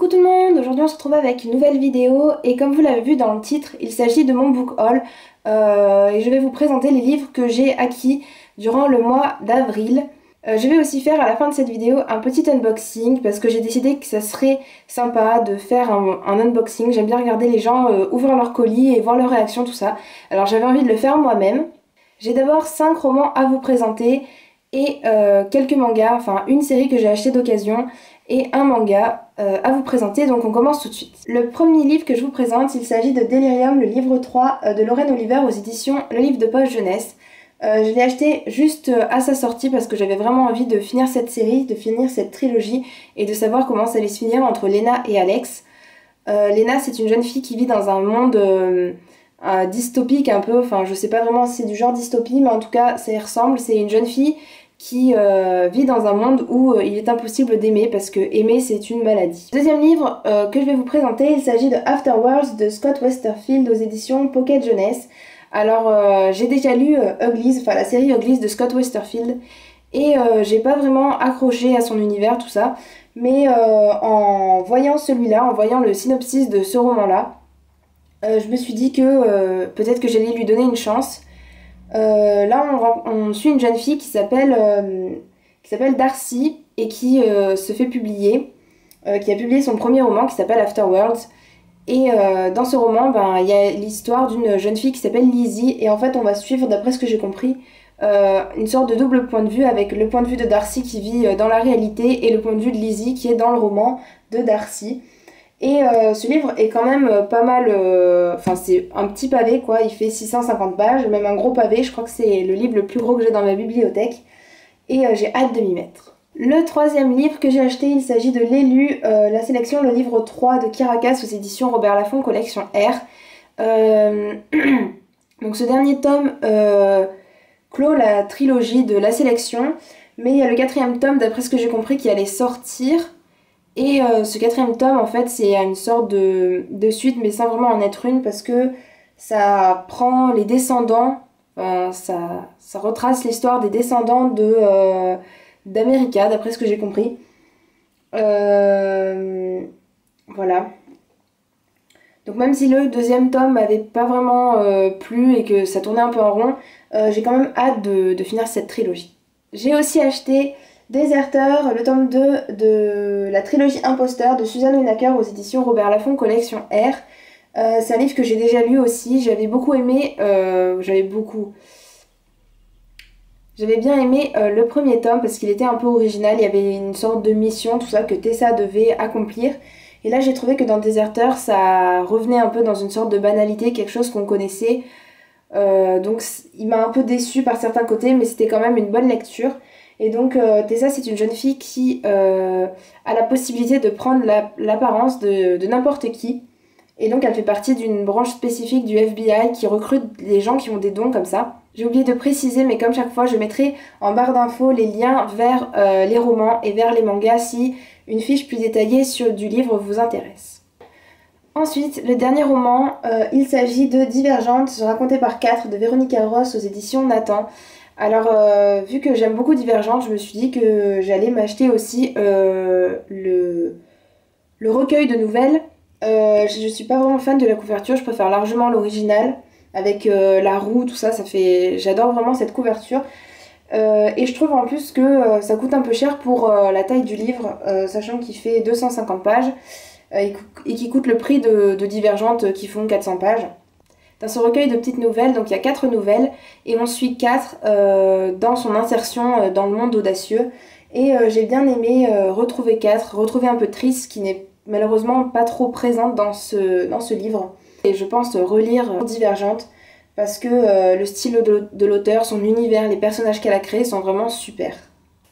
Coucou tout le monde, aujourd'hui on se retrouve avec une nouvelle vidéo et comme vous l'avez vu dans le titre, il s'agit de mon book haul et je vais vous présenter les livres que j'ai acquis durant le mois d'avril. Je vais aussi faire à la fin de cette vidéo un petit unboxing parce que j'ai décidé que ça serait sympa de faire un unboxing. J'aime bien regarder les gens ouvrir leur colis et voir leurs réactions, tout ça. Alors j'avais envie de le faire moi-même. J'ai d'abord 5 romans à vous présenter et quelques mangas, enfin une série que j'ai achetée d'occasion et un manga à vous présenter, donc on commence tout de suite. Le premier livre que je vous présente, il s'agit de Delirium, le livre 3 de Lorraine Oliver aux éditions Le Livre de Poche Jeunesse. Je l'ai acheté juste à sa sortie parce que j'avais vraiment envie de finir cette série, de finir cette trilogie et de savoir comment ça allait se finir entre Lena et Alex. Lena, c'est une jeune fille qui vit dans un monde dystopique un peu, enfin je sais pas vraiment si c'est du genre dystopie, mais en tout cas ça y ressemble. C'est une jeune fille qui vit dans un monde où il est impossible d'aimer parce que aimer c'est une maladie. Deuxième livre que je vais vous présenter, il s'agit de Afterwards de Scott Westerfield aux éditions Pocket Jeunesse. Alors j'ai déjà lu Uglies, enfin la série Uglies de Scott Westerfield et j'ai pas vraiment accroché à son univers tout ça, mais en voyant celui-là, en voyant le synopsis de ce roman-là, je me suis dit que peut-être que j'allais lui donner une chance. Là on suit une jeune fille qui s'appelle Darcy et qui se fait publier, qui a publié son premier roman qui s'appelle Afterworlds. Et dans ce roman, il y a l'histoire d'une jeune fille qui s'appelle Lizzie et en fait on va suivre, d'après ce que j'ai compris, une sorte de double point de vue avec le point de vue de Darcy qui vit dans la réalité et le point de vue de Lizzie qui est dans le roman de Darcy. Et ce livre est quand même pas mal, enfin c'est un petit pavé quoi, il fait 650 pages, même un gros pavé, je crois que c'est le livre le plus gros que j'ai dans ma bibliothèque et j'ai hâte de m'y mettre. Le troisième livre que j'ai acheté, il s'agit de L'élu, la sélection, le livre 3 de Kirakas aux éditions Robert Laffont, collection R. Donc ce dernier tome clôt la trilogie de la sélection, mais il y a le quatrième tome d'après ce que j'ai compris qui allait sortir. Et ce quatrième tome en fait c'est une sorte de suite mais sans vraiment en être une parce que ça prend les descendants, ça retrace l'histoire des descendants d'America d'après ce que j'ai compris. Voilà. Donc même si le deuxième tome m'avait pas vraiment plu et que ça tournait un peu en rond, j'ai quand même hâte de finir cette trilogie. J'ai aussi acheté Deserteur, le tome 2 de la trilogie Imposteur de Suzanne Wenacker aux éditions Robert Laffont, collection R. C'est un livre que j'ai déjà lu aussi, j'avais beaucoup aimé, j'avais bien aimé le premier tome parce qu'il était un peu original, il y avait une sorte de mission, tout ça que Tessa devait accomplir. Et là j'ai trouvé que dans Deserteur ça revenait un peu dans une sorte de banalité, quelque chose qu'on connaissait. Donc il m'a un peu déçue par certains côtés mais c'était quand même une bonne lecture. Et donc Tessa c'est une jeune fille qui a la possibilité de prendre l'apparence de n'importe qui. Et donc elle fait partie d'une branche spécifique du FBI qui recrute les gens qui ont des dons comme ça. J'ai oublié de préciser mais comme chaque fois je mettrai en barre d'infos les liens vers les romans et vers les mangas si une fiche plus détaillée du livre vous intéresse. Ensuite, le dernier roman, il s'agit de Divergente, raconté par 4 de Véronica Ross aux éditions Nathan. Alors, vu que j'aime beaucoup Divergente, je me suis dit que j'allais m'acheter aussi le recueil de nouvelles. Je suis pas vraiment fan de la couverture, je préfère largement l'original, avec la roue, tout ça, j'adore vraiment cette couverture. Et je trouve en plus que ça coûte un peu cher pour la taille du livre, sachant qu'il fait 250 pages et qui coûte le prix de Divergente qui font 400 pages. Dans ce recueil de petites nouvelles, donc il y a 4 nouvelles et on suit 4 dans son insertion dans le monde audacieux. Et j'ai bien aimé retrouver 4, retrouver un peu Triss qui n'est malheureusement pas trop présente dans ce livre. Et je pense relire Divergente parce que le style de l'auteur, son univers, les personnages qu'elle a créés sont vraiment super.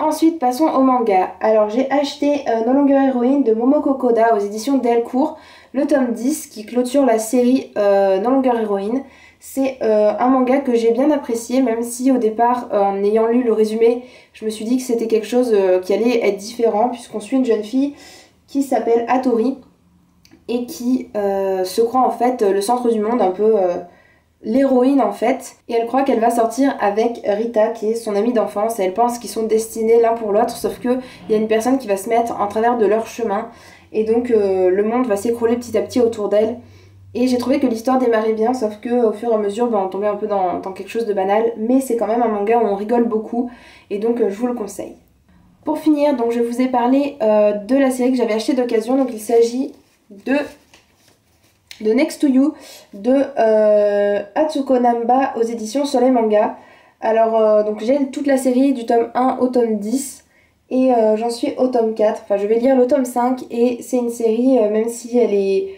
Ensuite, passons au manga. Alors j'ai acheté No Longer Heroine de Momoko Koda aux éditions Delcourt, le tome 10 qui clôture la série No Longer Heroine. C'est un manga que j'ai bien apprécié, même si au départ, en ayant lu le résumé, je me suis dit que c'était quelque chose qui allait être différent, puisqu'on suit une jeune fille qui s'appelle Hattori et qui se croit en fait le centre du monde, un peu l'héroïne en fait, et elle croit qu'elle va sortir avec Rita qui est son amie d'enfance et elle pense qu'ils sont destinés l'un pour l'autre, sauf que il y a une personne qui va se mettre en travers de leur chemin et donc le monde va s'écrouler petit à petit autour d'elle. Et j'ai trouvé que l'histoire démarrait bien, sauf que au fur et à mesure, on tombait un peu dans quelque chose de banal, mais c'est quand même un manga où on rigole beaucoup, et donc je vous le conseille. Pour finir, donc je vous ai parlé de la série que j'avais achetée d'occasion, donc il s'agit de Next to You de Atsuko Namba aux éditions Soleil Manga. Alors donc j'ai toute la série du tome 1 au tome 10 et j'en suis au tome 4, enfin je vais lire le tome 5 et c'est une série même si elle est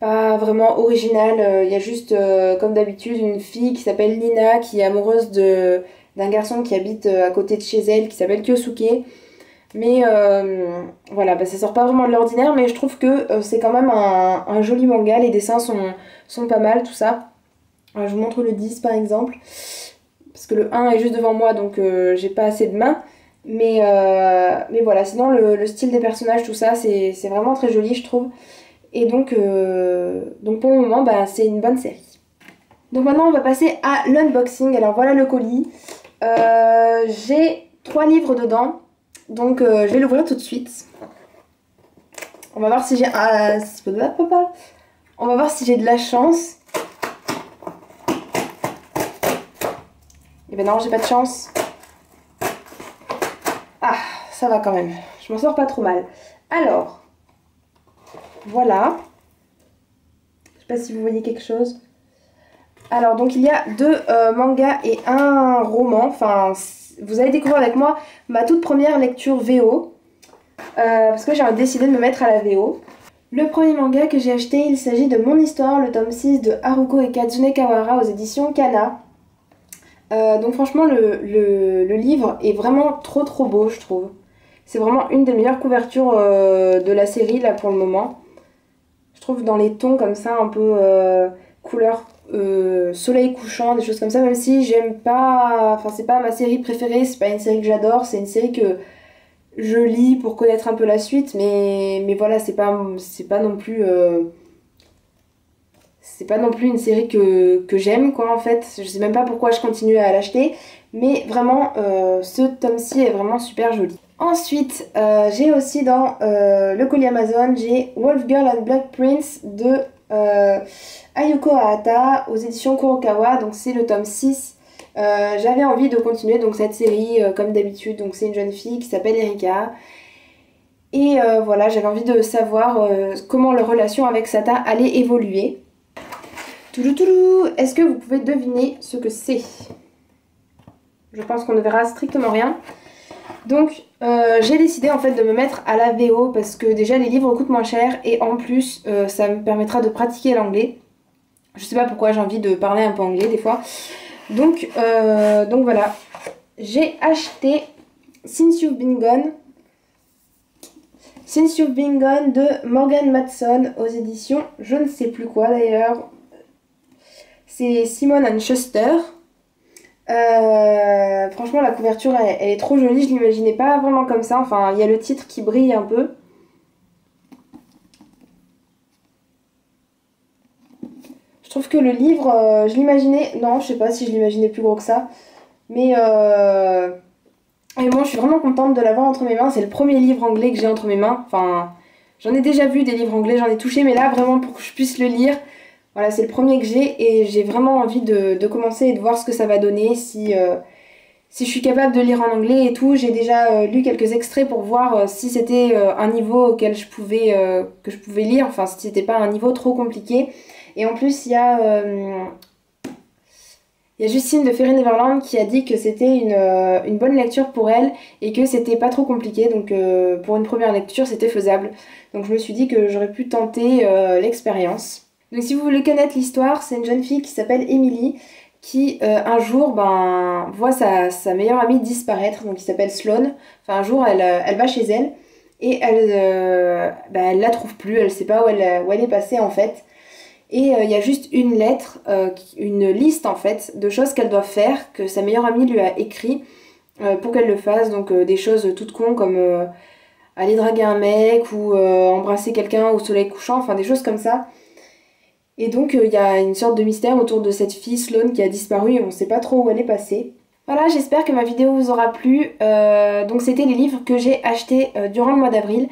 pas vraiment originale, il y a juste comme d'habitude une fille qui s'appelle Lina qui est amoureuse d'un garçon qui habite à côté de chez elle qui s'appelle Kyosuke. Mais voilà, ça sort pas vraiment de l'ordinaire, mais je trouve que c'est quand même un joli manga, les dessins sont pas mal, tout ça. Je vous montre le 10 par exemple, parce que le 1 est juste devant moi, donc j'ai pas assez de mains. Mais voilà, sinon le style des personnages, tout ça, c'est vraiment très joli, je trouve. Et donc pour le moment, c'est une bonne série. Donc maintenant, on va passer à l'unboxing. Alors voilà le colis. J'ai 3 livres dedans. Donc je vais l'ouvrir tout de suite. On va voir si j'ai... On va voir si j'ai de la chance. Et ben non, j'ai pas de chance. Ah, ça va quand même. Je m'en sors pas trop mal. Alors, voilà. Je sais pas si vous voyez quelque chose. Alors, donc il y a 2 mangas et un roman. Enfin, vous allez découvrir avec moi ma toute première lecture VO. Parce que j'ai décidé de me mettre à la VO. Le premier manga que j'ai acheté, il s'agit de Mon Histoire, le tome 6 de Haruko et Kazune Kawara aux éditions Kana. Donc franchement, le livre est vraiment trop beau, je trouve. C'est vraiment une des meilleures couvertures de la série, là, pour le moment. Je trouve dans les tons comme ça, un peu couleur soleil couchant, des choses comme ça, même si j'aime pas... Enfin, c'est pas ma série préférée, c'est pas une série que j'adore, c'est une série que je lis pour connaître un peu la suite, mais voilà, c'est pas non plus... c'est pas non plus une série que j'aime, quoi, en fait. Je sais même pas pourquoi je continue à l'acheter, mais vraiment, ce tome-ci est vraiment super joli. Ensuite, j'ai aussi dans le colis Amazon, j'ai Wolf Girl and Black Prince de Ayuko Ahata aux éditions Kurokawa, donc c'est le tome 6. J'avais envie de continuer donc cette série comme d'habitude, donc c'est une jeune fille qui s'appelle Erika. Et voilà, j'avais envie de savoir comment leur relation avec Sata allait évoluer. Touloutoulou, est-ce que vous pouvez deviner ce que c'est? Je pense qu'on ne verra strictement rien. Donc j'ai décidé en fait de me mettre à la VO parce que déjà les livres coûtent moins cher et en plus ça me permettra de pratiquer l'anglais. Je sais pas pourquoi j'ai envie de parler un peu anglais des fois. Donc voilà, j'ai acheté Since You've Been Gone. Since You've Been Gone de Morgan Matson aux éditions je ne sais plus quoi d'ailleurs. C'est Simon & Schuster. Franchement la couverture elle est trop jolie, je l'imaginais pas vraiment comme ça, enfin il y a le titre qui brille un peu. Je trouve que le livre, je l'imaginais, non je sais pas si je l'imaginais plus gros que ça, mais et moi je suis vraiment contente de l'avoir entre mes mains, c'est le premier livre anglais que j'ai entre mes mains, enfin j'en ai déjà vu des livres anglais, j'en ai touché, mais là vraiment pour que je puisse le lire, voilà c'est le premier que j'ai et j'ai vraiment envie de commencer et de voir ce que ça va donner, si je suis capable de lire en anglais et tout. J'ai déjà lu quelques extraits pour voir si c'était un niveau auquel que je pouvais lire, enfin si c'était pas un niveau trop compliqué. Et en plus il y a Justine de Ferry Neverland qui a dit que c'était une bonne lecture pour elle et que c'était pas trop compliqué, donc pour une première lecture c'était faisable. Donc je me suis dit que j'aurais pu tenter l'expérience. Donc si vous voulez connaître l'histoire, c'est une jeune fille qui s'appelle Emily qui un jour voit sa meilleure amie disparaître, donc qui s'appelle Sloane. Enfin un jour elle va chez elle et elle la trouve plus, elle sait pas où elle est passée en fait. Et il y a juste une lettre, une liste en fait de choses qu'elle doit faire, que sa meilleure amie lui a écrit pour qu'elle le fasse. Donc des choses toutes cons comme aller draguer un mec ou embrasser quelqu'un au soleil couchant, enfin des choses comme ça. Et donc il y a une sorte de mystère autour de cette fille Sloane qui a disparu et on ne sait pas trop où elle est passée. Voilà, j'espère que ma vidéo vous aura plu. Donc c'était les livres que j'ai achetés durant le mois d'avril.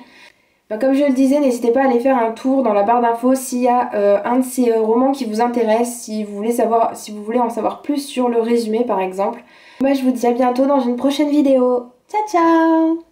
Comme je le disais, n'hésitez pas à aller faire un tour dans la barre d'infos s'il y a un de ces romans qui vous intéresse, si vous voulez savoir, si vous voulez en savoir plus sur le résumé par exemple. Moi je vous dis à bientôt dans une prochaine vidéo. Ciao ciao!